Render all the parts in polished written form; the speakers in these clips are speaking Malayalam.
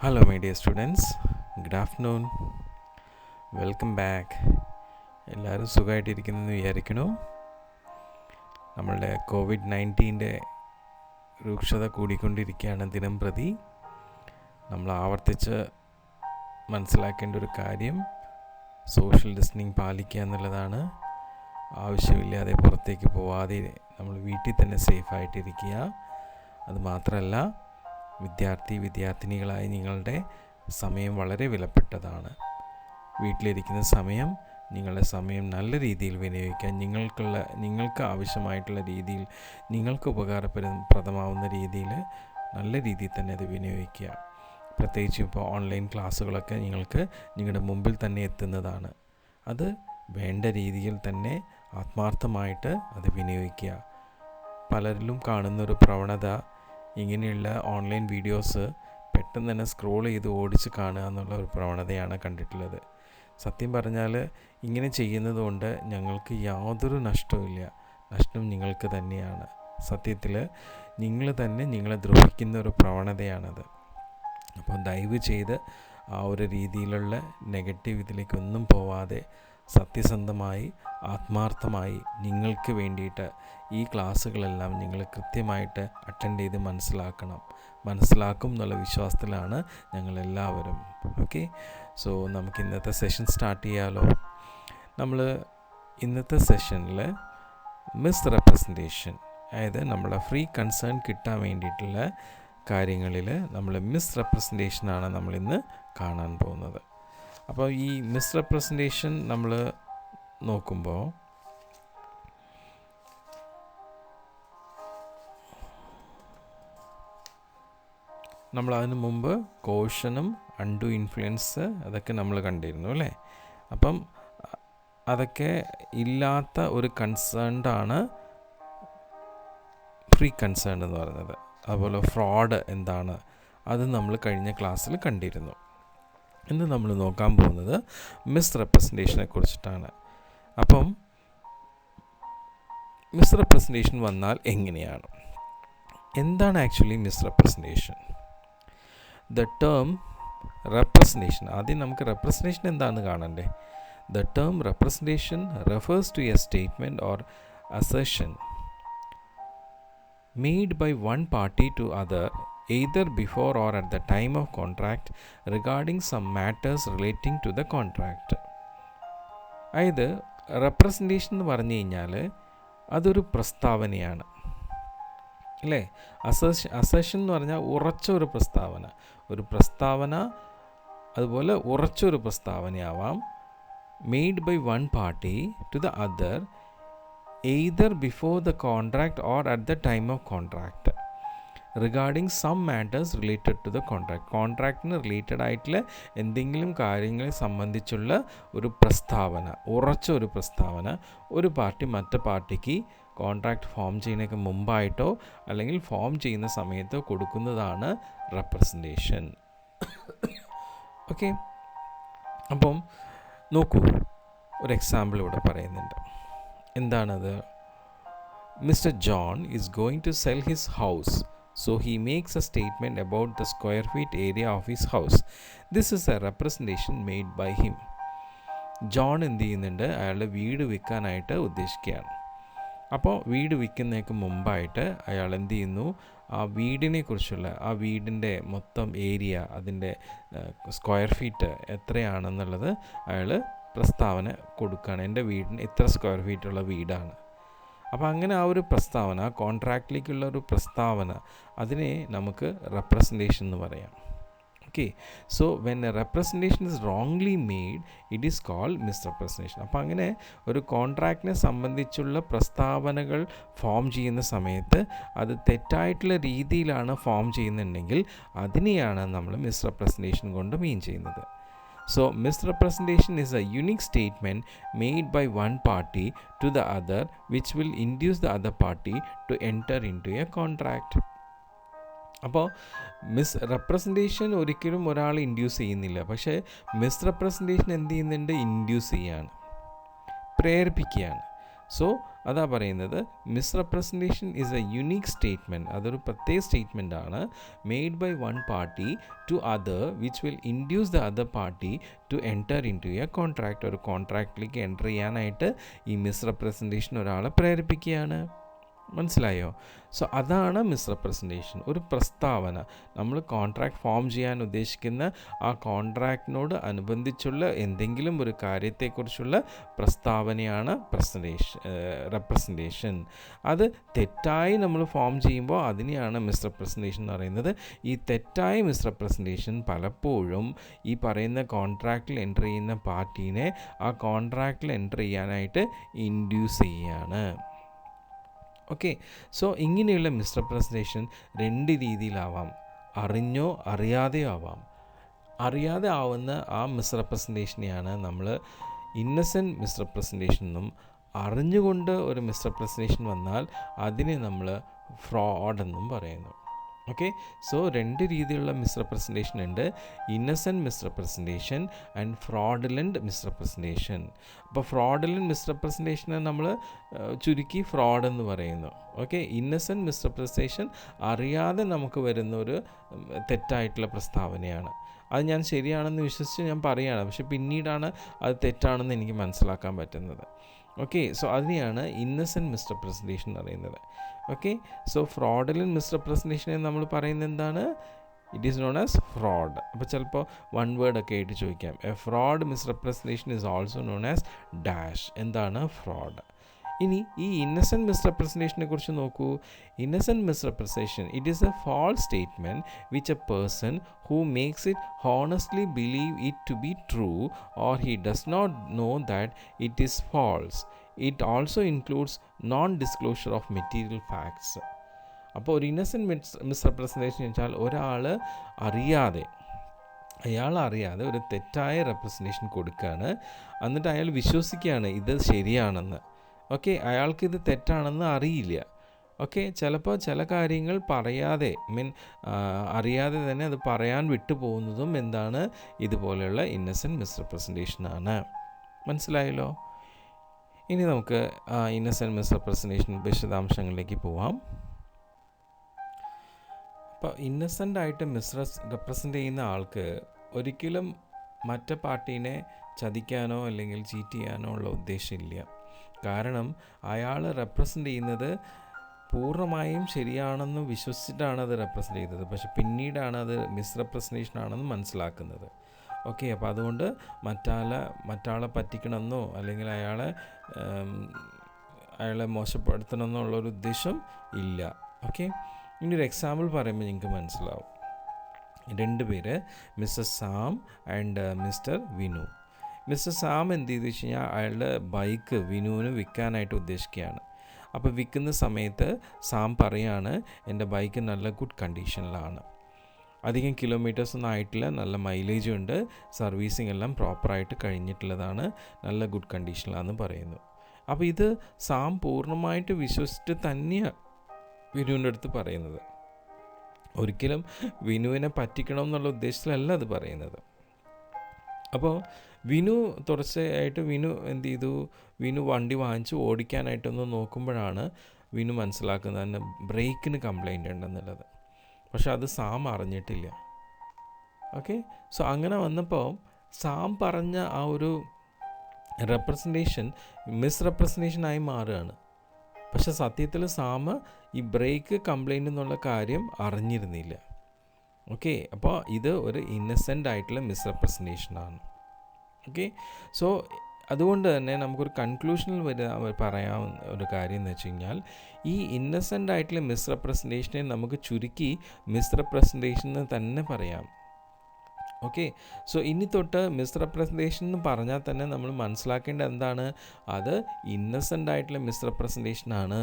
Hello my dear students, good afternoon, welcome back. എല്ലാവരും സുഖമായിട്ടിരിക്കുന്നെന്ന് വിചാരിക്കണു. നമ്മളുടെ COVID-19 രൂക്ഷത കൂടിക്കൊണ്ടിരിക്കുകയാണ് ദിനം പ്രതി. നമ്മൾ ആവർത്തിച്ച് മനസ്സിലാക്കേണ്ട ഒരു കാര്യം സോഷ്യൽ ഡിസ്റ്റൻസിങ് പാലിക്കുക എന്നുള്ളതാണ്. ആവശ്യമില്ലാതെ പുറത്തേക്ക് പോവാതെ നമ്മൾ വീട്ടിൽ തന്നെ സേഫായിട്ടിരിക്കുക. അതുമാത്രമല്ല, വിദ്യാർത്ഥിനികളായി നിങ്ങളുടെ സമയം വളരെ വിലപ്പെട്ടതാണ്. വീട്ടിലിരിക്കുന്ന സമയം നിങ്ങളുടെ സമയം നല്ല രീതിയിൽ വിനിയോഗിക്കാൻ, നിങ്ങൾക്ക് ആവശ്യമായിട്ടുള്ള രീതിയിൽ, നിങ്ങൾക്ക് ഉപകാരപ്രദമാവുന്ന രീതിയിൽ നല്ല രീതിയിൽ തന്നെ അത് വിനിയോഗിക്കുക. പ്രത്യേകിച്ച് ഇപ്പോൾ ഓൺലൈൻ ക്ലാസ്സുകളൊക്കെ നിങ്ങളുടെ മുമ്പിൽ തന്നെ എത്തുന്നതാണ്. അത് വേണ്ട രീതിയിൽ തന്നെ ആത്മാർത്ഥമായിട്ട് അത് വിനിയോഗിക്കുക. പലരിലും കാണുന്നൊരു പ്രവണത, ഇങ്ങനെയുള്ള ഓൺലൈൻ വീഡിയോസ് പെട്ടെന്ന് തന്നെ സ്ക്രോൾ ചെയ്ത് ഓടിച്ച് കാണുക എന്നുള്ള ഒരു പ്രവണതയാണ് കണ്ടിട്ടുള്ളത്. സത്യം പറഞ്ഞാൽ ഇങ്ങനെ ചെയ്യുന്നത് കൊണ്ട് ഞങ്ങൾക്ക് യാതൊരു നഷ്ടവുമില്ല. നഷ്ടം നിങ്ങൾക്ക് തന്നെയാണ്. സത്യത്തിൽ നിങ്ങൾ തന്നെ നിങ്ങളെ ദ്രോഹിക്കുന്ന ഒരു പ്രവണതയാണത്. അപ്പോൾ ദയവ് ചെയ്ത് ആ ഒരു രീതിയിലുള്ള നെഗറ്റീവ് ഇതിലേക്കൊന്നും പോവാതെ സത്യസന്ധമായി ആത്മാർത്ഥമായി നിങ്ങൾക്ക് വേണ്ടിയിട്ട് ഈ ക്ലാസ്സുകളെല്ലാം നിങ്ങൾ കൃത്യമായിട്ട് അറ്റൻഡ് ചെയ്ത് മനസ്സിലാക്കും എന്നുള്ള വിശ്വാസത്തിലാണ് ഞങ്ങളെല്ലാവരും. ഓക്കെ, സോ നമുക്ക് ഇന്നത്തെ സെഷൻ സ്റ്റാർട്ട് ചെയ്യാമല്ലോ. നമ്മൾ ഇന്നത്തെ സെഷനിൽ മിസ് റെപ്രസെൻറ്റേഷൻ, അതായത് നമ്മളെ ഫ്രീ കൺസേൺ കിട്ടാൻ വേണ്ടിയിട്ടുള്ള കാര്യങ്ങളിൽ നമ്മൾ മിസ് റെപ്രസെൻറ്റേഷനാണ് നമ്മളിന്ന് കാണാൻ പോകുന്നത്. അപ്പോൾ ഈ മിസ് റെപ്രസെൻറ്റേഷൻ നമ്മൾ നോക്കുമ്പോൾ നമ്മൾ അതിനു മുമ്പ് കോഷനും അൺഡു ഇൻഫ്ലുവൻസ് അതൊക്കെ നമ്മൾ കണ്ടിരുന്നു അല്ലേ. അപ്പം അതൊക്കെ ഇല്ലാത്ത ഒരു കൺസേൺഡാണ് ഫ്രീ കൺസേൺ എന്ന് പറയുന്നത്. അതുപോലെ ഫ്രോഡ് എന്താണ്, അത് നമ്മൾ കഴിഞ്ഞ ക്ലാസ്സിൽ കണ്ടിരുന്നു. ഇന്ന് നമ്മൾ നോക്കാൻ പോകുന്നത് മിസ് റെപ്രസെൻറ്റേഷനെ കുറിച്ചിട്ടാണ്. അപ്പം മിസ് റെപ്രസെൻറ്റേഷൻ വന്നാൽ എങ്ങനെയാണ്, എന്താണ് actually misrepresentation? The term representation, ആദ്യം നമുക്ക് റെപ്രസെൻറ്റേഷൻ എന്താണെന്ന് കാണണ്ടേ. The term representation refers to a statement or assertion made by one party to other, either before or at the time of contract, regarding some matters relating to the contract. അതായത് റെപ്രസെൻറ്റേഷൻ എന്ന് പറഞ്ഞു കഴിഞ്ഞാൽ അതൊരു പ്രസ്താവനയാണ് അല്ലേ. അസർഷൻ എന്ന് പറഞ്ഞാൽ ഉറച്ച ഒരു പ്രസ്താവന, അതുപോലെ ഉറച്ചൊരു പ്രസ്താവനയാവാം. Made by one party to the other, either before the contract or at the time of contract, regarding some matters related to the contract. കോൺട്രാക്റ്റിന് റിലേറ്റഡ് ആയിട്ടുള്ള എന്തെങ്കിലും കാര്യങ്ങളെ സംബന്ധിച്ചുള്ള ഒരു പ്രസ്താവന, ഉറച്ച ഒരു പ്രസ്താവന ഒരു പാർട്ടി മറ്റു പാർട്ടിക്ക് കോൺട്രാക്റ്റ് ഫോം ചെയ്യുന്നതിന് മുമ്പായിട്ടോ അല്ലെങ്കിൽ ഫോം ചെയ്യുന്ന സമയത്തോ കൊടുക്കുന്നതാണ് റെപ്രസെൻറ്റേഷൻ. ഓക്കെ, അപ്പം നോക്കൂ, ഒരു എക്സാമ്പിൾ ഇവിടെ പറയുന്നുണ്ട്. എന്താണത്? Mister John is going to sell his house, so he makes a statement about the square feet area of his house. This is a representation made by him. John എന്ത് ചെയ്യുന്നുണ്ട്? അയാളുടെ വീട് വിൽക്കാനായിട്ട് ഉദ്ദേശിക്കുകയാണ്. അപ്പോൾ വീട് വിൽക്കുന്നതിന് മുമ്പായിട്ട് അയാൾ എന്ത് ചെയ്യുന്നു? ആ വീടിനെ കുറിച്ചുള്ള, ആ വീടിൻ്റെ മൊത്തം ഏരിയ, അതിൻ്റെ സ്ക്വയർ ഫീറ്റ് എത്രയാണെന്നുള്ളത് അയാൾ പ്രസ്താവന കൊടുക്കുകയാണ്. എൻ്റെ വീടിന് ഇത്ര സ്ക്വയർ ഫീറ്റുള്ള വീടാണ്. അപ്പോൾ അങ്ങനെ ആ ഒരു പ്രസ്താവന, കോൺട്രാക്റ്റിലേക്കുള്ള ഒരു പ്രസ്താവന, അതിനെ നമുക്ക് റെപ്രസെൻറ്റേഷൻ എന്ന് പറയാം. Okay, so when a representation is wrongly made, it is called misrepresentation. അപ്പോൾ അങ്ങനെ ഒരു കോൺട്രാക്റ്റിനെ സംബന്ധിച്ചുള്ള പ്രസ്താവനകൾ ഫോം ചെയ്യുന്ന സമയത്ത് അത് തെറ്റായിട്ടുള്ള രീതിയിലാണ് ഫോം ചെയ്യുന്നുണ്ടെങ്കിൽ അതിനെയാണ് നമ്മൾ മിസ് റെപ്രസെൻറ്റേഷൻ കൊണ്ട് മീൻ ചെയ്യുന്നത്. So, misrepresentation is a unique statement made by one party to the other which will induce the other party to enter into a contract. അപ്പോൾ മിസ് റെപ്രസെൻറ്റേഷൻ ഒരിക്കലും ഒരാൾ ഇൻഡ്യൂസ് ചെയ്യുന്നില്ല. പക്ഷേ മിസ് റെപ്രസെൻറ്റേഷൻ എന്ത് ചെയ്യുന്നുണ്ട്? ഇൻഡ്യൂസ് ചെയ്യാണ്, പ്രേരിപ്പിക്കുകയാണ്. സോ അതാ പറയുന്നത് misrepresentation is a unique statement, അതൊരു പ്രത്യേക സ്റ്റേറ്റ്മെൻ്റ് ആണ്, made by one party to other which will induce the other party to enter into a contract. ഒരു കോൺട്രാക്റ്റിലേക്ക് എൻ്റർ ചെയ്യാനായിട്ട് ഈ മിസ്റെപ്രസെൻറ്റേഷൻ ഒരാളെ പ്രേരിപ്പിക്കുകയാണ്. മനസ്സിലായോ? സോ അതാണ് മിസ്റെപ്രസെൻറ്റേഷൻ, ഒരു പ്രസ്താവന. നമ്മൾ കോൺട്രാക്റ്റ് ഫോം ചെയ്യാൻ ഉദ്ദേശിക്കുന്ന ആ കോൺട്രാക്റ്റിനോട് അനുബന്ധിച്ചുള്ള എന്തെങ്കിലും ഒരു കാര്യത്തെക്കുറിച്ചുള്ള പ്രസ്താവനയാണ് റെപ്രസെൻറ്റേഷൻ. അത് തെറ്റായി നമ്മൾ ഫോം ചെയ്യുമ്പോൾ അതിനെയാണ് മിസ്റെപ്രസെൻറ്റേഷൻ എന്ന് പറയുന്നത്. ഈ തെറ്റായ മിസ്റെപ്രസെൻറ്റേഷൻ പലപ്പോഴും ഈ പറയുന്ന കോൺട്രാക്റ്റിൽ എൻ്റർ ചെയ്യുന്ന പാർട്ടീനെ ആ കോൺട്രാക്റ്റിൽ എൻ്റർ ചെയ്യാനായിട്ട് ഇൻഡ്യൂസ് ചെയ്യുകയാണ്. ഓക്കെ, സോ ഇങ്ങനെയുള്ള മിസ്റെപ്രസെൻറ്റേഷൻ രണ്ട് രീതിയിലാവാം, അറിഞ്ഞോ അറിയാതെയോ ആവാം. അറിയാതെ ആവുന്ന ആ മിസ്റെപ്രസെൻറ്റേഷനെയാണ് നമ്മൾ ഇന്നസെൻറ്റ് മിസ്റെപ്രസെൻറ്റേഷൻ എന്നും, അറിഞ്ഞുകൊണ്ട് ഒരു മിസ്റെപ്രസെൻറ്റേഷൻ വന്നാൽ അതിനെ നമ്മൾ ഫ്രോഡ് എന്നും പറയുന്നു. ഓക്കെ, സോ രണ്ട് രീതിയിലുള്ള മിസ്റെപ്രസെൻറ്റേഷൻ ഉണ്ട്, innocent misrepresentation and fraudulent misrepresentation. അപ്പോൾ ഫ്രോഡുലൻറ്റ് മിസ്റെപ്രസെൻറ്റേഷനെ നമ്മൾ ചുരുക്കി ഫ്രോഡ് എന്ന് പറയുന്നു. ഓക്കെ, ഇന്നസെൻറ്റ് മിസ്റെപ്രസെൻറ്റേഷൻ അറിയാതെ നമുക്ക് വരുന്ന ഒരു തെറ്റായിട്ടുള്ള പ്രസ്താവനയാണ്. അത് ഞാൻ ശരിയാണെന്ന് വിശ്വസിച്ച് ഞാൻ പറയുകയാണ്, പക്ഷെ പിന്നീടാണ് അത് തെറ്റാണെന്ന് എനിക്ക് മനസ്സിലാക്കാൻ പറ്റുന്നത്. ഓക്കെ, സോ അതിനെയാണ് ഇന്നസെൻറ്റ് മിസ്റെപ്രസെൻറ്റേഷൻ എന്ന് പറയുന്നത്. ഓക്കെ, സോ ഫ്രോഡുലൻറ്റ് മിസ്റെപ്രസെൻറ്റേഷനെ നമ്മൾ പറയുന്നത് എന്താണ്? It is known as fraud. അപ്പോൾ ചിലപ്പോൾ വൺ വേർഡൊക്കെ ആയിട്ട് ചോദിക്കാം, a fraud misrepresentation is also known as dash. എന്താണ് ഫ്രോഡ്? ഇനി ഈ ഇന്നസെൻറ്റ് മിസ്റെപ്രസെൻറ്റേഷനെ കുറിച്ച് നോക്കൂ. Innocent misrepresentation it is a false statement which a person who makes it honestly believe it to be true or he does not know that it is false. It also includes non-disclosure of material facts. അപ്പോൾ ഒരു ഇന്നസെൻറ്റ് മിസ്റെപ്രസെൻറ്റേഷൻ വെച്ചാൽ അയാൾ അറിയാതെ ഒരു തെറ്റായ റെപ്രസെൻറ്റേഷൻ കൊടുക്കുകയാണ്, എന്നിട്ട് അയാൾ വിശ്വസിക്കുകയാണ് ഇത് ശരിയാണെന്ന്. ഓക്കെ, അയാൾക്കിത് തെറ്റാണെന്ന് അറിയില്ല. ഓക്കെ, ചിലപ്പോൾ ചില കാര്യങ്ങൾ പറയാതെ അറിയാതെ തന്നെ അത് പറയാൻ വിട്ടുപോകുന്നതും എന്താണ്? ഇതുപോലെയുള്ള ഇന്നസെൻറ്റ് മിസ്റെപ്രസെൻറ്റേഷനാണ്. മനസ്സിലായല്ലോ? ഇനി നമുക്ക് ഇന്നസെൻറ്റ് മിസ്റെപ്രസെൻറ്റേഷൻ വിശദാംശങ്ങളിലേക്ക് പോവാം. അപ്പോൾ ഇന്നസെൻ്റായിട്ട് റെപ്രസെൻ്റ് ചെയ്യുന്ന ആൾക്ക് ഒരിക്കലും മറ്റേ പാർട്ടീനെ ചതിക്കാനോ അല്ലെങ്കിൽ ചീറ്റ് ചെയ്യാനോ ഉള്ള ഉദ്ദേശമില്ല. കാരണം അയാൾ റെപ്രസെൻ്റ് ചെയ്യുന്നത് പൂർണ്ണമായും ശരിയാണെന്ന് വിശ്വസിച്ചിട്ടാണ് അത് റെപ്രസെൻ്റ് ചെയ്തത്, പക്ഷെ പിന്നീടാണ് അത് മിസ്റെപ്രസെൻറ്റേഷൻ ആണെന്ന് മനസ്സിലാക്കുന്നത്. ഓക്കെ, അപ്പോൾ അതുകൊണ്ട് മറ്റാളെ പറ്റിക്കണമെന്നോ അല്ലെങ്കിൽ അയാളെ മോശപ്പെടുത്തണമെന്നുള്ളൊരു ഉദ്ദേശം ഇല്ല. ഓക്കെ, ഇനി ഒരു എക്സാമ്പിൾ പറയുമ്പോൾ നിങ്ങൾക്ക് മനസ്സിലാവും. രണ്ട് പേര് mister Sam and mister Vinu. Mister Sam എന്ത് ചെയ്തു വെച്ച് കഴിഞ്ഞാൽ അയാളുടെ ബൈക്ക് വിനുവിന് വിൽക്കാനായിട്ട് ഉദ്ദേശിക്കുകയാണ്. അപ്പോൾ വിൽക്കുന്ന സമയത്ത് സാം പറയാണ് എൻ്റെ ബൈക്ക് നല്ല ഗുഡ് കണ്ടീഷനിലാണ്, അധികം കിലോമീറ്റേഴ്സൊന്നും ആയിട്ടില്ല, നല്ല മൈലേജും ഉണ്ട്, സർവീസിങ് എല്ലാം പ്രോപ്പറായിട്ട് കഴിഞ്ഞിട്ടുള്ളതാണ്, നല്ല ഗുഡ് കണ്ടീഷനിലാണെന്ന് പറയുന്നു. അപ്പോൾ ഇത് സാം പൂർണ്ണമായിട്ട് വിശ്വസിച്ചിട്ട് തന്നെയാണ് വിനുവിൻ്റെ അടുത്ത് പറയുന്നത്. ഒരിക്കലും വിനുവിനെ പറ്റിക്കണം എന്നുള്ള ഉദ്ദേശത്തിലല്ല അത് പറയുന്നത്. അപ്പോൾ വിനു തുടർച്ചയായിട്ട് എന്ത് ചെയ്തു, വിനു വണ്ടി വാങ്ങിച്ച് ഓടിക്കാനായിട്ടൊന്ന് നോക്കുമ്പോഴാണ് വിനു മനസ്സിലാക്കുന്നത് തന്നെ ബ്രേക്കിന് കംപ്ലൈൻ്റ് ഉണ്ടെന്നുള്ളത്. പക്ഷെ അത് സാം അറിഞ്ഞിട്ടില്ല. ഓക്കെ, സോ അങ്ങനെ വന്നപ്പോൾ സാം പറഞ്ഞ ആ ഒരു റെപ്രസെൻറ്റേഷൻ മിസ്റെപ്രസെൻറ്റേഷനായി മാറുകയാണ്. പക്ഷെ സത്യത്തിൽ സാം ഈ ബ്രേക്ക് കംപ്ലൈൻ്റ് എന്നുള്ള കാര്യം അറിഞ്ഞിരുന്നില്ല. ഓക്കെ, അപ്പോൾ ഇത് ഒരു ഇന്നസെൻ്റ് ആയിട്ടുള്ള മിസ്റെപ്രസെൻറ്റേഷനാണ്. ഓക്കെ, സോ അതുകൊണ്ട് തന്നെ നമുക്കൊരു കൺക്ലൂഷനിൽ പറയാവുന്ന ഒരു കാര്യം എന്ന് വെച്ച് കഴിഞ്ഞാൽ ഈ ഇന്നസെൻ്റ് ആയിട്ടുള്ള മിസ്റെപ്രസെൻറ്റേഷനെ നമുക്ക് ചുരുക്കി മിസ്റെപ്രസെൻറ്റേഷൻ എന്ന് തന്നെ പറയാം. ഓക്കെ, സോ ഇനി തൊട്ട് മിസ്റെപ്രസെൻറ്റേഷൻ എന്ന് പറഞ്ഞാൽ തന്നെ നമ്മൾ മനസ്സിലാക്കേണ്ടത് എന്താണ്? അത് ഇന്നസെൻ്റ് ആയിട്ടുള്ള മിസ്റെപ്രസെൻറ്റേഷനാണ്.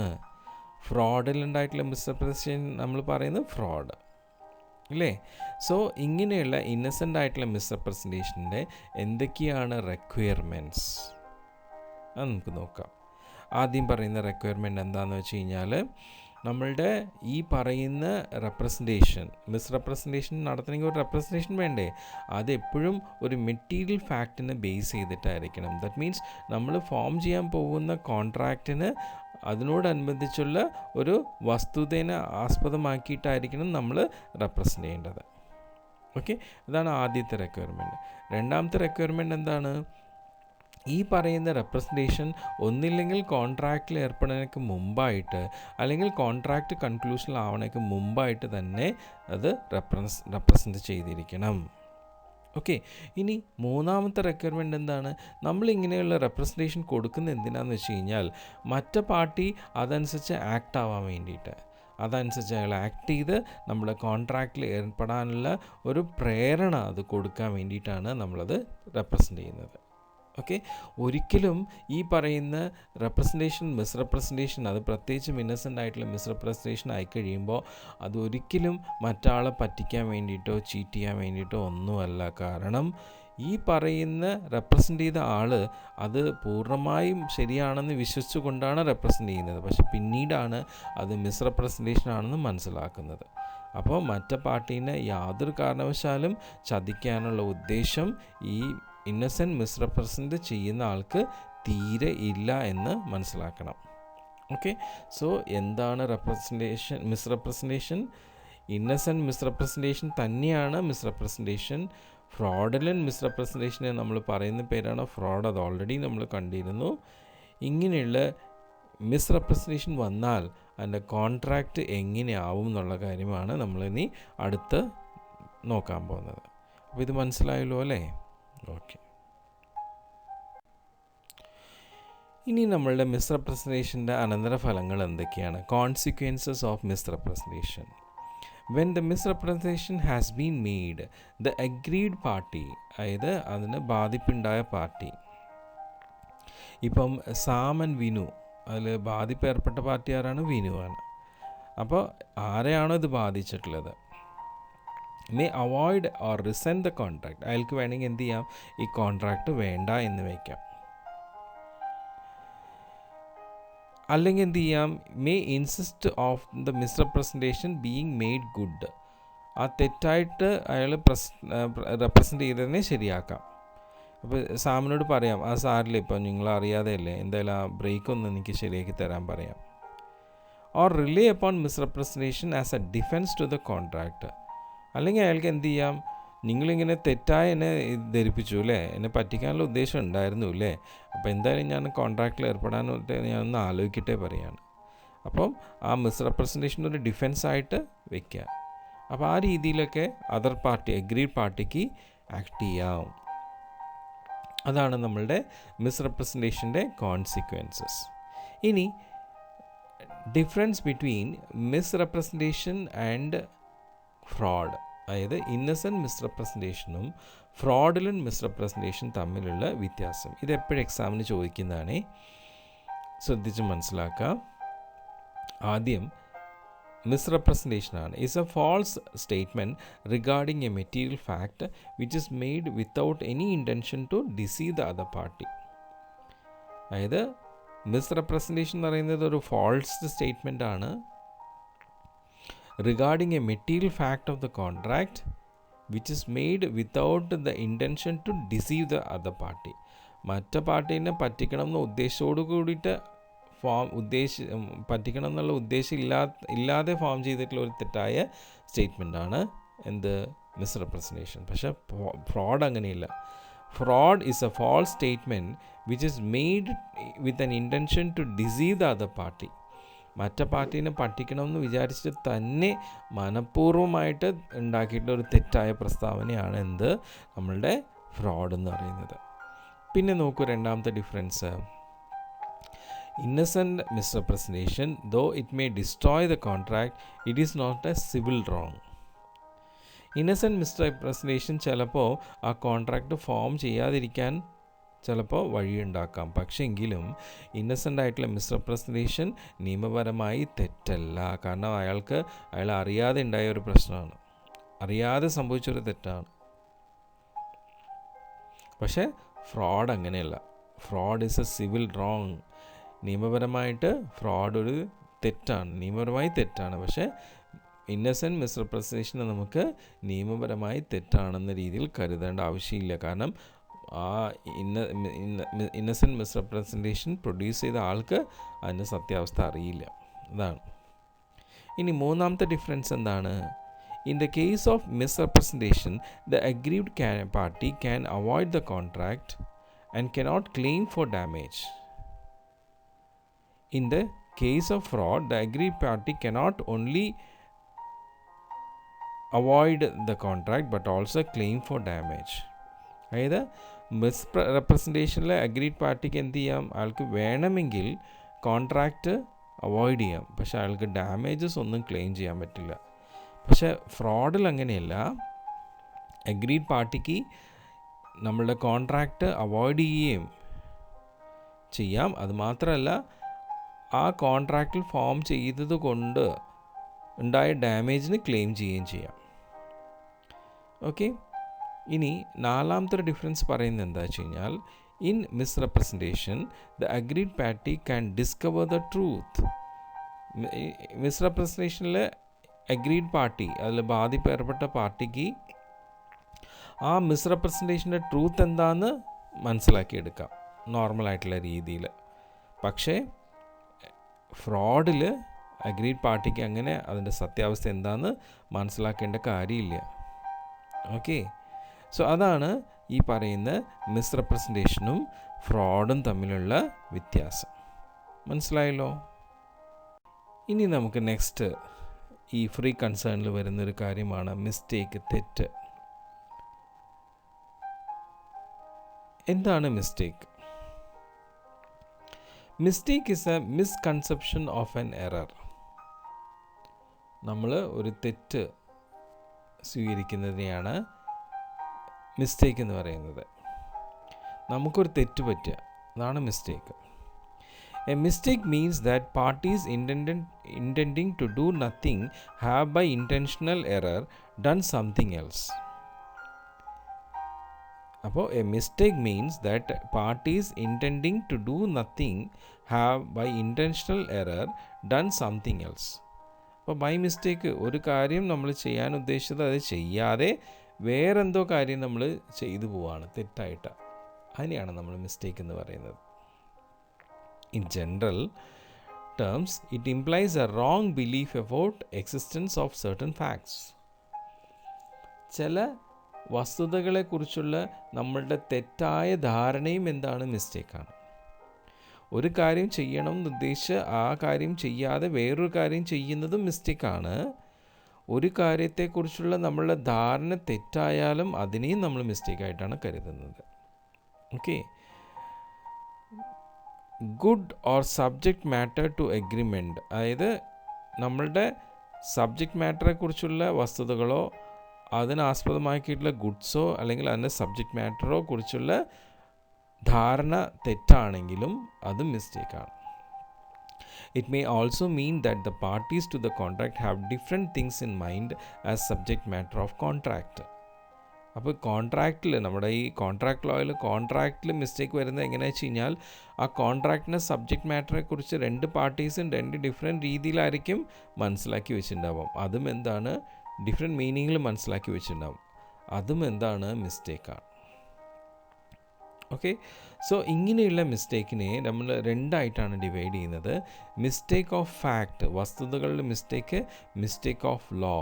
ഫ്രോഡുലൻ്റ് ആയിട്ടുള്ള മിസ്റെപ്രസെൻറ്റേഷൻ നമ്മൾ പറയുന്നത് ഫ്രോഡ് അല്ലേ? സോ ഇങ്ങനെയുള്ള ഇന്നസെൻ്റ് ആയിട്ടുള്ള മിസ്റെപ്രസെൻറ്റേഷൻ്റെ എന്തൊക്കെയാണ് റിക്വയർമെൻറ്റ്സ് അത് നമുക്ക് നോക്കാം. ആദ്യം പറയുന്ന റിക്വയർമെൻറ്റ് എന്താണെന്ന് വെച്ച് കഴിഞ്ഞാൽ നമ്മളുടെ ഈ പറയുന്ന മിസ്റെപ്രസെൻറ്റേഷൻ നടത്തണമെങ്കിൽ ഒരു റെപ്രസെൻറ്റേഷൻ വേണ്ടേ? അതെപ്പോഴും ഒരു മെറ്റീരിയൽ ഫാക്റ്റിനെ ബേസ് ചെയ്തിട്ടായിരിക്കണം. ദാറ്റ് മീൻസ് നമ്മൾ ഫോം ചെയ്യാൻ പോകുന്ന കോൺട്രാക്റ്റിന് അതിനോടനുബന്ധിച്ചുള്ള ഒരു വസ്തുതേനെ ആസ്പദമാക്കിയിട്ടായിരിക്കണം നമ്മൾ റെപ്രസെൻ്റ് ചെയ്യേണ്ടത്. ഓക്കെ, അതാണ് ആദ്യത്തെ റിക്വയർമെൻറ്റ്. രണ്ടാമത്തെ റിക്വയർമെൻറ്റ് എന്താണ്? ഈ പറയുന്ന റെപ്രസെൻറ്റേഷൻ ഒന്നില്ലെങ്കിൽ കോൺട്രാക്റ്റിൽ ഏർപ്പെടുന്നതിന് മുമ്പായിട്ട് അല്ലെങ്കിൽ കോൺട്രാക്റ്റ് കൺക്ലൂഷനിലാവണേക്ക് മുമ്പായിട്ട് തന്നെ അത് റെപ്രസെൻറ്റ് ചെയ്തിരിക്കണം. ഓക്കെ, ഇനി മൂന്നാമത്തെ റിക്വയർമെൻറ്റ് എന്താണ്? നമ്മളിങ്ങനെയുള്ള റെപ്രസെൻറ്റേഷൻ കൊടുക്കുന്നത് എന്തിനാണെന്ന് വെച്ച് കഴിഞ്ഞാൽ മറ്റേ പാർട്ടി അതനുസരിച്ച് ആക്ട് ആവാൻ വേണ്ടിയിട്ട്, അതനുസരിച്ച് അയാൾ ആക്ട് ചെയ്ത് നമ്മുടെ കോൺട്രാക്റ്റിൽ ഏർപ്പെടാനുള്ള ഒരു പ്രേരണ അത് കൊടുക്കാൻ വേണ്ടിയിട്ടാണ് നമ്മളത് റെപ്രസെൻ്റ് ചെയ്യുന്നത്. ഓക്കെ, ഒരിക്കലും ഈ പറയുന്ന മിസ്റെപ്രസെൻറ്റേഷൻ അത് പ്രത്യേകിച്ചും ഇന്നസെൻ്റ് ആയിട്ടുള്ള മിസ്റെപ്രസെൻറ്റേഷൻ ആയിക്കഴിയുമ്പോൾ അതൊരിക്കലും മറ്റാളെ പറ്റിക്കാൻ വേണ്ടിയിട്ടോ ചീറ്റ് ചെയ്യാൻ വേണ്ടിയിട്ടോ ഒന്നുമല്ല. കാരണം ഈ പറയുന്ന റെപ്രസെൻ്റ് ചെയ്ത ആൾ അത് പൂർണ്ണമായും ശരിയാണെന്ന് വിശ്വസിച്ചു കൊണ്ടാണ് റെപ്രസെൻ്റ് ചെയ്യുന്നത്. പക്ഷെ പിന്നീടാണ് അത് മിസ്റെപ്രസെൻറ്റേഷൻ ആണെന്ന് മനസ്സിലാക്കുന്നത്. അപ്പോൾ മറ്റേ പാർട്ടീനെ യാതൊരു കാരണവശാലും ചതിക്കാനുള്ള ഉദ്ദേശം ഈ ഇന്നസെൻ്റ് മിസ്റെപ്രസെൻ്റ് ചെയ്യുന്ന ആൾക്ക് തീരെ ഇല്ല എന്ന് മനസ്സിലാക്കണം. ഓക്കെ, സോ എന്താണ് മിസ്റെപ്രസെൻറ്റേഷൻ? ഇന്നസെൻ്റ് മിസ്റെപ്രസെൻറ്റേഷൻ തന്നെയാണ് മിസ്റെപ്രസെൻറ്റേഷൻ. ഫ്രോഡലൻ്റ് മിസ്റെപ്രസെൻറ്റേഷനെ നമ്മൾ പറയുന്ന പേരാണ് ഫ്രോഡ്. അത് ഓൾറെഡി നമ്മൾ കണ്ടിരുന്നു. ഇങ്ങനെയുള്ള മിസ്റെപ്രസെൻറ്റേഷൻ വന്നാൽ അതിൻ്റെ കോൺട്രാക്റ്റ് എങ്ങനെയാവും എന്നുള്ള കാര്യമാണ് നമ്മളിനി അടുത്ത് നോക്കാൻ പോകുന്നത്. അപ്പോൾ ഇത് മനസ്സിലായല്ലോ അല്ലേ? ഓക്കെ, ഇനി നമ്മളുടെ മിസ്റെപ്രസെൻറ്റേഷൻ്റെ അനന്തരഫലങ്ങൾ എന്തൊക്കെയാണ്? Consequences of misrepresentation. When the misrepresentation has been made, the aggrieved party, അതായത് അതിന് ബാധിപ്പുണ്ടായ പാർട്ടി, ഇപ്പം സാം ആൻഡ് വിനു, അതിൽ ബാധിപ്പ് ഏർപ്പെട്ട പാർട്ടി ആരാണ്? വിനുവാണ്. അപ്പോൾ ആരെയാണോ ഇത് ബാധിച്ചിട്ടുള്ളത്, may avoid or rescind the contract. അയാൾക്ക് വേണമെങ്കിൽ എന്ത് ചെയ്യാം? ഈ കോൺട്രാക്റ്റ് വേണ്ട എന്ന് വയ്ക്കാം. അല്ലെങ്കിൽ എന്ത് ചെയ്യാം? May insist of the misrepresentation being made good. ആ തെറ്റായിട്ട് അയാൾ റെപ്രസെൻ്റ് ചെയ്തതിനെ ശരിയാക്കാം. അപ്പോൾ സാമിനോട് പറയാം, ആ സാറില്ല, ഇപ്പം നിങ്ങൾ അറിയാതെ അല്ലേ, എന്തായാലും ആ ബ്രേക്ക് ഒന്ന് എനിക്ക് ശരിയാക്കി തരാൻ പറയാം. Or rely upon misrepresentation as a defence to the contract. അല്ലെങ്കിൽ അയാൾക്ക് എന്ത് ചെയ്യാം? നിങ്ങളിങ്ങനെ തെറ്റായി എന്നെ ധരിപ്പിച്ചു അല്ലേ, എന്നെ പറ്റിക്കാനുള്ള ഉദ്ദേശം ഉണ്ടായിരുന്നു അല്ലേ, അപ്പോൾ എന്തായാലും ഞാൻ കോൺട്രാക്റ്റിൽ ഏർപ്പെടാനായിട്ട് ഞാനൊന്ന് ആലോചിക്കട്ടെ പറയാണ്. അപ്പം ആ മിസ്റെപ്രസെൻറ്റേഷൻ ഒരു ഡിഫെൻസായിട്ട് വെക്കുക. അപ്പോൾ ആ രീതിയിലൊക്കെ അതർ പാർട്ടി, അഗ്രീഡ് പാർട്ടിക്ക് ആക്ട് ചെയ്യാം. അതാണ് നമ്മളുടെ മിസ്റെപ്രസെൻറ്റേഷൻ്റെ കോൺസിക്വൻസസ്. ഇനി difference between misrepresentation and fraud, അതായത് ഇന്നസെൻ്റ് മിസ്റെപ്രസെൻറ്റേഷനും ഫ്രോഡുലൻ്റ് മിസ്റെപ്രസെൻറ്റേഷൻ തമ്മിലുള്ള വ്യത്യാസം. ഇതെപ്പോഴും എക്സാമിന് ചോദിക്കുന്നതാണ്, ശ്രദ്ധിച്ച് മനസ്സിലാക്കുക. ആദ്യം മിസ്റെപ്രസെൻറ്റേഷനാണ്. Is a false statement regarding a material fact which is made without any intention to deceive the other party. അതായത് മിസ്റെപ്രസെൻറ്റേഷൻ എന്ന് പറയുന്നത് ഒരു ഫാൾസ് സ്റ്റേറ്റ്മെൻ്റ് ആണ് regarding a material fact of the contract which is made without the intention to deceive the other party. മറ്റേ പാർട്ടീനെ പറ്റിക്കണം എന്ന ഉദ്ദേശത്തോടു കൂടിയിട്ട് പറ്റിക്കണം എന്നുള്ള ഉദ്ദേശം ഇല്ലാതെ ഫോം ചെയ്തിട്ടുള്ള ഒരു തെറ്റായ സ്റ്റേറ്റ്മെൻറ്റാണ് എന്ത്? മിസ്റെപ്രസെൻറ്റേഷൻ. പക്ഷേ ഫ്രോഡ് അങ്ങനെയില്ല. Fraud is a false statement which is made with an intention to deceive the other party. മറ്റേ പാർട്ടീനെ പറ്റിക്കണമെന്ന് വിചാരിച്ചിട്ട് തന്നെ മനഃപൂർവ്വമായിട്ട് ഉണ്ടാക്കിയിട്ടുള്ള ഒരു തെറ്റായ പ്രസ്താവനയാണ് എന്ത്? നമ്മളുടെ ഫ്രോഡ് എന്ന് പറയുന്നത്. പിന്നെ നോക്കൂ രണ്ടാമത്തെ difference. Innocent misrepresentation though it may destroy the contract, it is not a civil wrong. Innocent misrepresentation ചിലപ്പോൾ ആ കോൺട്രാക്റ്റ് ഫോം ചെയ്യാതിരിക്കാൻ ചിലപ്പോൾ വഴിയുണ്ടാക്കാം. പക്ഷേ എങ്കിലും ഇന്നസെൻ്റ് ആയിട്ടുള്ള മിസ്റെപ്രസെൻറ്റേഷൻ നിയമപരമായി തെറ്റല്ല. കാരണം അയാൾ അറിയാതെ ഉണ്ടായ ഒരു പ്രശ്നമാണ്, അറിയാതെ സംഭവിച്ചൊരു തെറ്റാണ്. പക്ഷേ ഫ്രോഡ് അങ്ങനെയല്ല. Fraud is A civil wrong. നിയമപരമായിട്ട് ഫ്രോഡ് ഒരു തെറ്റാണ്, നിയമപരമായി തെറ്റാണ്. പക്ഷേ ഇന്നസെൻറ്റ് മിസ്റെപ്രസൻറ്റേഷനെ നമുക്ക് നിയമപരമായി തെറ്റാണെന്ന രീതിയിൽ കരുതേണ്ട ആവശ്യമില്ല. കാരണം ആ ഇന്നസെൻറ്റ് മിസ്റെപ്രസൻറ്റേഷൻ പ്രൊഡ്യൂസ് ചെയ്ത ആൾക്ക് അതിൻ്റെ സത്യാവസ്ഥ അറിയില്ല. അതാണ്. ഇനി മൂന്നാമത്തെ ഡിഫറൻസ് എന്താണ്? In the case of misrepresentation, the aggrieved party can avoid the contract and cannot claim for damage. In the case of fraud, the aggrieved party cannot only avoid the contract but also claim for damage. അതായത് മിസ്റെപ്രസൻറ്റേഷനിലെ അഗ്രീഡ് പാർട്ടിക്ക് എന്ത് ചെയ്യാം? അയാൾക്ക് വേണമെങ്കിൽ കോൺട്രാക്റ്റ് അവോയ്ഡ് ചെയ്യാം, പക്ഷേ അയാൾക്ക് ഡാമേജസ് ഒന്നും ക്ലെയിം ചെയ്യാൻ പറ്റില്ല. പക്ഷേ ഫ്രോഡിൽ അങ്ങനെയല്ല. അഗ്രീഡ് പാർട്ടിക്ക് നമ്മളുടെ കോൺട്രാക്റ്റ് അവോയ്ഡ് ചെയ്യുകയും ചെയ്യാം. അതുമാത്രമല്ല, ആ കോൺട്രാക്റ്റിൽ ഫോം ചെയ്തത് കൊണ്ട് ഉണ്ടായ ഡാമേജിന് ക്ലെയിം ചെയ്യുകയും ചെയ്യാം. ഓക്കെ. ഇനി നാലാമത്തെ ഡിഫറൻസ് പറയുന്നത് എന്താ വെച്ച് കഴിഞ്ഞാൽ, in misrepresentation the agreed party can discover the truth. മിസ്റെപ്രസൻറ്റേഷനിൽ അഗ്രീഡ് പാർട്ടി, അതിൽ ബാധിക്കപ്പെട്ട പാർട്ടിക്ക് ആ മിസ്റെപ്രസൻറ്റേഷൻ്റെ ട്രൂത്ത് എന്താണെന്ന് മനസ്സിലാക്കിയെടുക്കാം നോർമലായിട്ടുള്ള രീതിയിൽ. പക്ഷേ ഫ്രോഡിൽ അഗ്രീഡ് പാർട്ടിക്ക് അങ്ങനെ അതിൻ്റെ സത്യാവസ്ഥ എന്താണെന്ന് മനസ്സിലാക്കേണ്ട കാര്യമില്ല. ഓക്കെ. സോ അതാണ് ഈ പറയുന്ന മിസ്റെപ്രസൻറ്റേഷനും ഫ്രോഡും തമ്മിലുള്ള വ്യത്യാസം. മനസ്സിലായല്ലോ? ഇനി നമുക്ക് നെക്സ്റ്റ് ഈ ഫ്രീ കൺസേണിൽ വരുന്നൊരു കാര്യമാണ് മിസ്റ്റേക്ക്, തെറ്റ്. എന്താണ് mistake? Mistake is A misconception of N error. നമ്മൾ ഒരു തെറ്റ് സ്വീകരിക്കുന്നതിനെയാണ് മിസ്റ്റേക്ക് എന്ന് പറയുന്നത്. നമുക്കൊരു തെറ്റ് പറ്റുക, അതാണ് mistake. A mistake means that parties intending to do nothing have by intentional error done something else. അപ്പോൾ a mistake means that parties intending to do nothing have by intentional error done something else. അപ്പോൾ ബൈ മിസ്റ്റേക്ക് ഒരു കാര്യം നമ്മൾ ചെയ്യാൻ ഉദ്ദേശിച്ചത് അത് ചെയ്യാതെ വേറെന്തോ കാര്യം നമ്മൾ ചെയ്തു പോവാണ് തെറ്റായിട്ട്. അതിനെയാണ് നമ്മൾ മിസ്റ്റേക്ക് എന്ന് പറയുന്നത്. In general terms, it implies a wrong belief about existence of certain facts. ചില വസ്തുതകളെക്കുറിച്ചുള്ള നമ്മളുടെ തെറ്റായ ധാരണയും എന്താണ്? മിസ്റ്റേക്കാണ്. ഒരു കാര്യം ചെയ്യണം എന്ന് ഉദ്ദേശിച്ച് ആ കാര്യം ചെയ്യാതെ വേറൊരു കാര്യം ചെയ്യുന്നതും മിസ്റ്റേക്കാണ്. ഒരു കാര്യത്തെക്കുറിച്ചുള്ള നമ്മളുടെ ധാരണ തെറ്റായാലും അതിനെയും നമ്മൾ മിസ്റ്റേക്കായിട്ടാണ് കരുതുന്നത്. Okay. Good or subject matter to agreement, അതായത് നമ്മളുടെ സബ്ജക്റ്റ് മാറ്ററെ കുറിച്ചുള്ള വസ്തുതകളോ അതിനാസ്പദമാക്കിയിട്ടുള്ള ഗുഡ്സോ അല്ലെങ്കിൽ അതിൻ്റെ സബ്ജക്റ്റ് മാറ്ററോ കുറിച്ചുള്ള ധാരണ തെറ്റാണെങ്കിലും അതും മിസ്റ്റേക്കാണ്. It may also mean that the parties to the contract have different things in mind as subject matter of contract. അപ്പോൾ കോൺട്രാക്റ്റിൽ, നമ്മുടെ ഈ കോൺട്രാക്ട് ലോയിൽ കോൺട്രാക്റ്റിൽ മിസ്റ്റേക്ക് വരുന്നത് എങ്ങനെയാണെന്ന് വെച്ച് കഴിഞ്ഞാൽ, ആ കോൺട്രാക്റ്റിൻ്റെ സബ്ജക്റ്റ് മാറ്ററെ കുറിച്ച് രണ്ട് പാർട്ടീസും രണ്ട് ഡിഫറെൻറ്റ് രീതിയിലായിരിക്കും മനസ്സിലാക്കി വെച്ചിട്ടുണ്ടാവും. അതും എന്താണ്? ഡിഫറെൻറ്റ് മീനിങ്ങിൽ മനസ്സിലാക്കി വെച്ചിട്ടുണ്ടാവും. അതും എന്താണ്? മിസ്റ്റേക്കാണ്. ഓക്കെ. സോ ഇങ്ങനെയുള്ള മിസ്റ്റേക്കിനെ നമ്മൾ രണ്ടായിട്ടാണ് ഡിവൈഡ് ചെയ്യുന്നത്. മിസ്റ്റേക്ക് ഓഫ് ഫാക്റ്റ്, വസ്തുതകളുടെ മിസ്റ്റേക്ക്. മിസ്റ്റേക്ക് ഓഫ് ലോ,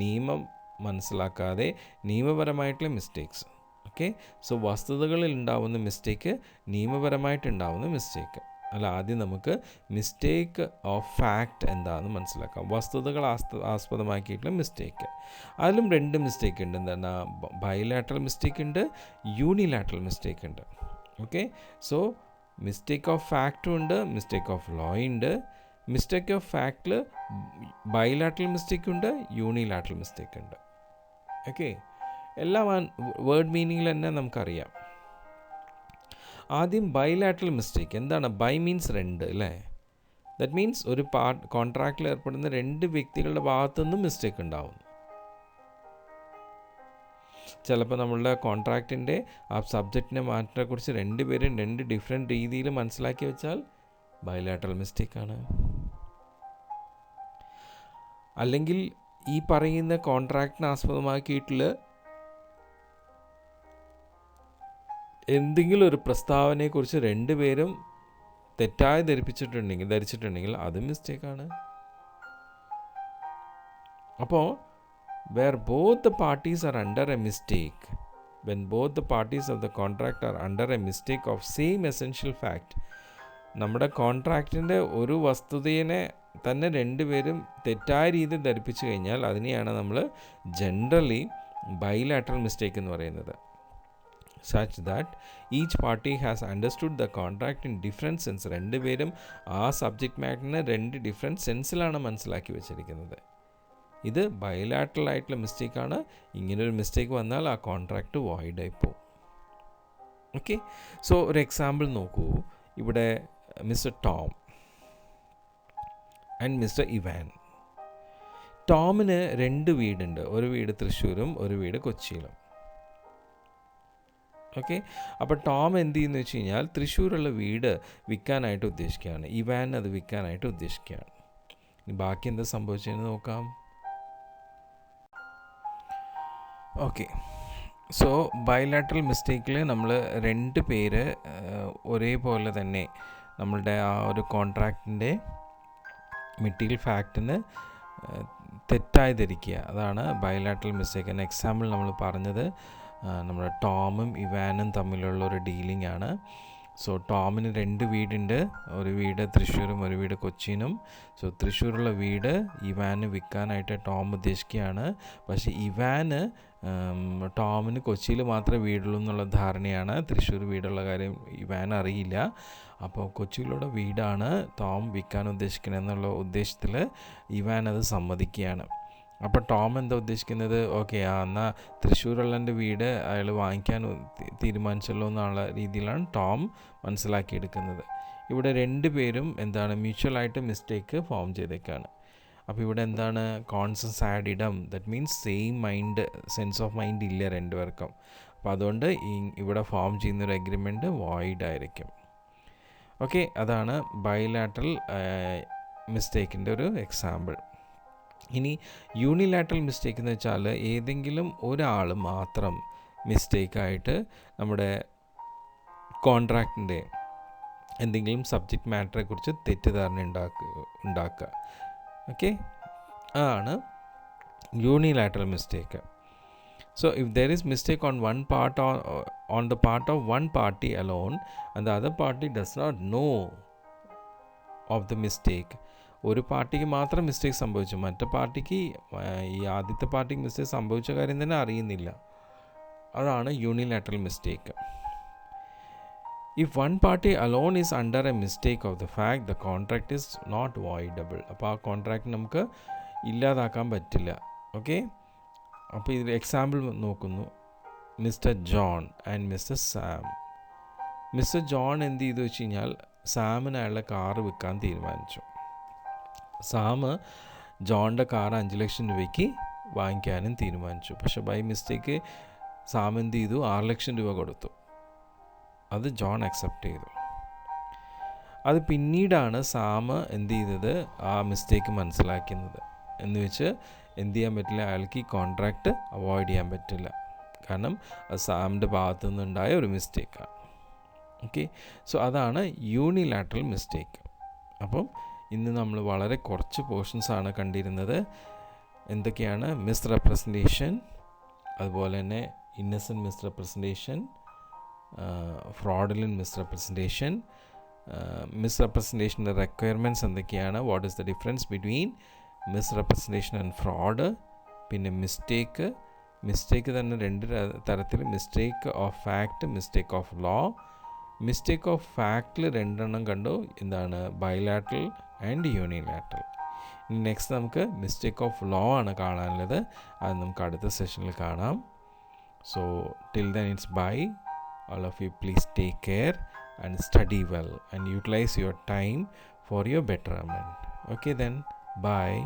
നിയമം മനസ്സിലാക്കാതെ നിയമപരമായിട്ടുള്ള മിസ്റ്റേക്സ്. ഓക്കെ. സോ വസ്തുതകളിൽ ഉണ്ടാവുന്ന മിസ്റ്റേക്ക്, നിയമപരമായിട്ടുണ്ടാവുന്ന മിസ്റ്റേക്ക്. അല്ല, ആദ്യം നമുക്ക് മിസ്റ്റേക്ക് ഓഫ് ഫാക്റ്റ് എന്താണെന്ന് മനസ്സിലാക്കാം. വസ്തുതകൾ ആസ്പദമാക്കിയിട്ടുള്ള മിസ്റ്റേക്ക്. അതിലും രണ്ട് മിസ്റ്റേക്ക് ഉണ്ട്. എന്താണ്? ബൈലാറ്ററൽ മിസ്റ്റേക്ക് ഉണ്ട്, യൂണിലാറ്ററൽ മിസ്റ്റേക്ക് ഉണ്ട്. ഓക്കെ. സോ മിസ്റ്റേക്ക് ഓഫ് ഫാക്റ്റും ഉണ്ട്, മിസ്റ്റേക്ക് ഓഫ് ലോ ഉണ്ട്. മിസ്റ്റേക്ക് ഓഫ് ഫാക്റ്റിൽ ബൈലാറ്ററൽ മിസ്റ്റേക്ക് ഉണ്ട്, യൂണിലാറ്ററൽ മിസ്റ്റേക്ക് ഉണ്ട്. ഓക്കെ. എല്ലാം വേർഡ് മീനിങ്ങിൽ തന്നെ നമുക്കറിയാം. ആദ്യം ബൈലാറ്ററൽ മിസ്റ്റേക്ക്. എന്താണ്? ബൈ മീൻസ് രണ്ട്, അല്ലേ? ദറ്റ് മീൻസ് ഒരു കോൺട്രാക്റ്റിൽ ഏർപ്പെടുന്ന രണ്ട് വ്യക്തികളുടെ ഭാഗത്തുനിന്നും മിസ്റ്റേക്ക് ഉണ്ടാവുന്നു. ചിലപ്പോൾ നമ്മളുടെ കോൺട്രാക്റ്റിൻ്റെ ആ സബ്ജക്റ്റിൻ്റെ മാറ്റത്തെക്കുറിച്ച് രണ്ടുപേരും രണ്ട് ഡിഫറെൻറ്റ് രീതിയിൽ മനസ്സിലാക്കി വെച്ചാൽ ബൈലാറ്ററൽ മിസ്റ്റേക്കാണ്. അല്ലെങ്കിൽ ഈ പറയുന്ന കോൺട്രാക്റ്റിനെ ആസ്പദമാക്കിയിട്ടുള്ള എന്തെങ്കിലും ഒരു പ്രസ്താവനയെക്കുറിച്ച് രണ്ടുപേരും തെറ്റായി ധരിച്ചിട്ടുണ്ടെങ്കിൽ അത് മിസ്റ്റേക്കാണ്. അപ്പോൾ where both the parties are under a mistake, when both the parties of the contract are under a mistake of same essential fact, നമ്മുടെ കോൺട്രാക്റ്റിൻ്റെ ഒരു വസ്തുതയെ തന്നെ രണ്ടുപേരും തെറ്റായ രീതിയിൽ ധരിപ്പിച്ചു കഴിഞ്ഞാൽ അതിനെയാണ് നമ്മൾ ജനറലി ബൈലാറ്ററൽ മിസ്റ്റേക്ക് എന്ന് പറയുന്നത്. such that each party has understood the contract in different sense. രണ്ടുപേരും ആ സബ്ജക്റ്റ് മാറ്ററിനെ രണ്ട് ഡിഫറെൻറ്റ് സെൻസിലാണ് മനസ്സിലാക്കി വെച്ചിരിക്കുന്നത്. ഇത് ബൈലാറ്ററൽ ആയിട്ടുള്ള മിസ്റ്റേക്കാണ്. ഇങ്ങനൊരു മിസ്റ്റേക്ക് വന്നാൽ ആ കോൺട്രാക്റ്റ് വോയിഡായി പോകും. ഓക്കെ, സോ ഒരു എക്സാമ്പിൾ നോക്കൂ. ഇവിടെ mister Tom and mister Ivan. ടോമിന് 2 വീടുണ്ട്. ഒരു വീട് തൃശ്ശൂരും ഒരു വീട് കൊച്ചിയിലും. ഓക്കെ, അപ്പോൾ ടോം എന്ത് ചെയ്യുന്നു വെച്ച് കഴിഞ്ഞാൽ തൃശ്ശൂരുള്ള വീട് വിൽക്കാനായിട്ട് ഉദ്ദേശിക്കുകയാണ്. ഇവാൻ അത് വിൽക്കാനായിട്ട് ഉദ്ദേശിക്കുകയാണ്. ഇനി ബാക്കി എന്താ സംഭവിച്ചതെന്ന് നോക്കാം. ഓക്കെ, സോ ബൈലാറ്ററൽ മിസ്റ്റേക്കിൽ നമ്മൾ 2 പേര് ഒരേപോലെ തന്നെ നമ്മളുടെ ആ ഒരു കോൺട്രാക്റ്റിൻ്റെ മെറ്റീരിയൽ ഫാക്റ്റിന് തെറ്റായി ധരിക്കുക. അതാണ് ബൈലാറ്ററൽ മിസ്റ്റേക്ക്. എന്ന എക്സാമ്പിൾ നമ്മൾ പറഞ്ഞത് നമ്മുടെ ടോമും ഇവാനും തമ്മിലുള്ള ഒരു ഡീലിംഗ് ആണ്. സോ ടോമിന് 2 വീടുണ്ട്. ഒരു വീട് തൃശ്ശൂരും ഒരു വീട് കൊച്ചിയിലും. സോ തൃശ്ശൂരുള്ള വീട് ഇവാന് വിൽക്കാനായിട്ട് ടോം ഉദ്ദേശിക്കുകയാണ്. പക്ഷേ ഇവാന് ടോമിന് കൊച്ചിയിൽ മാത്രമേ വീടുള്ളൂ എന്നുള്ള ധാരണയാണ്. തൃശ്ശൂർ വീടുള്ള കാര്യം ഇവാൻ അറിയില്ല. അപ്പോൾ കൊച്ചിയിലുള്ള വീടാണ് ടോം വിൽക്കാൻ ഉദ്ദേശിക്കുന്നത് എന്നുള്ള ഉദ്ദേശത്തിൽ ഇവാൻ അത് സമ്മതിക്കുകയാണ്. അപ്പോൾ ടോം എന്താ ഉദ്ദേശിക്കുന്നത്, ഓക്കെ എന്നാൽ തൃശ്ശൂരുള്ളൻ്റെ വീട് അയാൾ വാങ്ങിക്കാൻ തീരുമാനിച്ചല്ലോ എന്നുള്ള രീതിയിലാണ് ടോം മനസ്സിലാക്കിയെടുക്കുന്നത്. ഇവിടെ 2 പേരും എന്താണ് മ്യൂച്വലായിട്ട് മിസ്റ്റേക്ക് ഫോം ചെയ്തേക്കാണ്. അപ്പോൾ ഇവിടെ എന്താണ് കോൺസൻസ് ആഡ് ഇടം, that means same mind, sense of mind ഇല്ല 2 പേർക്കും. അപ്പോൾ അതുകൊണ്ട് ഇവിടെ ഫോം ചെയ്യുന്നൊരു എഗ്രിമെൻറ്റ് വോയിഡ് ആയിരിക്കും. ഓക്കെ, അതാണ് ബൈലാറ്ററൽ മിസ്റ്റേക്കിൻ്റെ ഒരു എക്സാമ്പിൾ. ഇനി യൂണിലാറ്ററൽ മിസ്റ്റേക്ക് എന്ന് വെച്ചാൽ ഏതെങ്കിലും ഒരാൾ മാത്രം മിസ്റ്റേക്കായിട്ട് നമ്മുടെ കോൺട്രാക്റ്റിൻ്റെ എന്തെങ്കിലും സബ്ജക്റ്റ് മാറ്ററെ കുറിച്ച് തെറ്റിദ്ധാരണ ഉണ്ടാക്കുക. ഓക്കെ, അതാണ് unilateral mistake. So if there is mistake on one part or on the part of one party alone and the other party does not know of the mistake, ഒരു പാർട്ടിക്ക് മാത്രം മിസ്റ്റേക്ക് സംഭവിച്ചു, മറ്റേ പാർട്ടിക്ക് ഈ ആദ്യത്തെ പാർട്ടിക്ക് മിസ്റ്റേക്ക് സംഭവിച്ച കാര്യം തന്നെ അറിയുന്നില്ല. അതാണ് unilateral mistake. If one party alone is under a mistake of the fact, the contract is not voidable. അപ്പോൾ ആ കോൺട്രാക്റ്റ് നമുക്ക് ഇല്ലാതാക്കാൻ പറ്റില്ല. ഓക്കെ, അപ്പോൾ ഇതിൽ എക്സാമ്പിൾ നോക്കുന്നു. Mister John and mister Sam. Mister John എന്ത് ചെയ്തു വെച്ച് കഴിഞ്ഞാൽ സാമിന് അയാളുടെ കാറ് വിൽക്കാൻ തീരുമാനിച്ചു. സാം ജോണിൻ്റെ കാറ് 5 ലക്ഷം രൂപയ്ക്ക് വാങ്ങിക്കാനും തീരുമാനിച്ചു. പക്ഷേ ബൈ മിസ്റ്റേക്ക് സാം എന്ത് ചെയ്തു 6 ലക്ഷം രൂപ കൊടുത്തു. അത് ജോൺ അക്സെപ്റ്റ് ചെയ്തു. അത് പിന്നീടാണ് സാം എന്ത് ചെയ്തത് ആ മിസ്റ്റേക്ക് മനസ്സിലാക്കുന്നത്. എന്ന് വെച്ച് എന്ത് ചെയ്യാൻ പറ്റില്ല, അയാൾക്ക് ഈ കോൺട്രാക്റ്റ് അവോയ്ഡ് ചെയ്യാൻ പറ്റില്ല. കാരണം അത് സാമിൻ്റെ ഭാഗത്തു നിന്നുണ്ടായ ഒരു മിസ്റ്റേക്കാണ്. ഓക്കെ, സോ അതാണ് യൂണിലാറ്ററൽ മിസ്റ്റേക്ക്. അപ്പം ഇന്ന് നമ്മൾ വളരെ കുറച്ച് പോർഷൻസാണ് കണ്ടിരുന്നത്. എന്തൊക്കെയാണ് മിസ്റെപ്രസെൻറ്റേഷൻ, അതുപോലെ തന്നെ ഇന്നസെൻറ്റ് മിസ്റെപ്രസെൻറ്റേഷൻ, ഫ്രോഡുലൻറ്റ് മിസ്റെപ്രസെൻറ്റേഷൻ, മിസ്റെപ്രസെൻറ്റേഷൻ്റെ റിക്വയർമെൻറ്റ്സ് എന്തൊക്കെയാണ്, what is the difference between misrepresentation and fraud, പിന്നെ മിസ്റ്റേക്ക് തന്നെ 2 തരത്തിൽ, mistake of fact, mistake of law. Mistake of ഫാക്റ്റിൽ 2 എണ്ണം കണ്ടു, എന്താണ് ബൈലാറ്ററൽ ആൻഡ് യൂണിലാറ്ററൽ. ഇനി നെക്സ്റ്റ് നമുക്ക് മിസ്റ്റേക്ക് ഓഫ് ലോ ആണ് കാണാനുള്ളത്. അത് നമുക്ക് അടുത്ത സെഷനിൽ കാണാം. So till then it's bye. All of you please take care and study well and utilize your time for your betterment. Okay then, bye.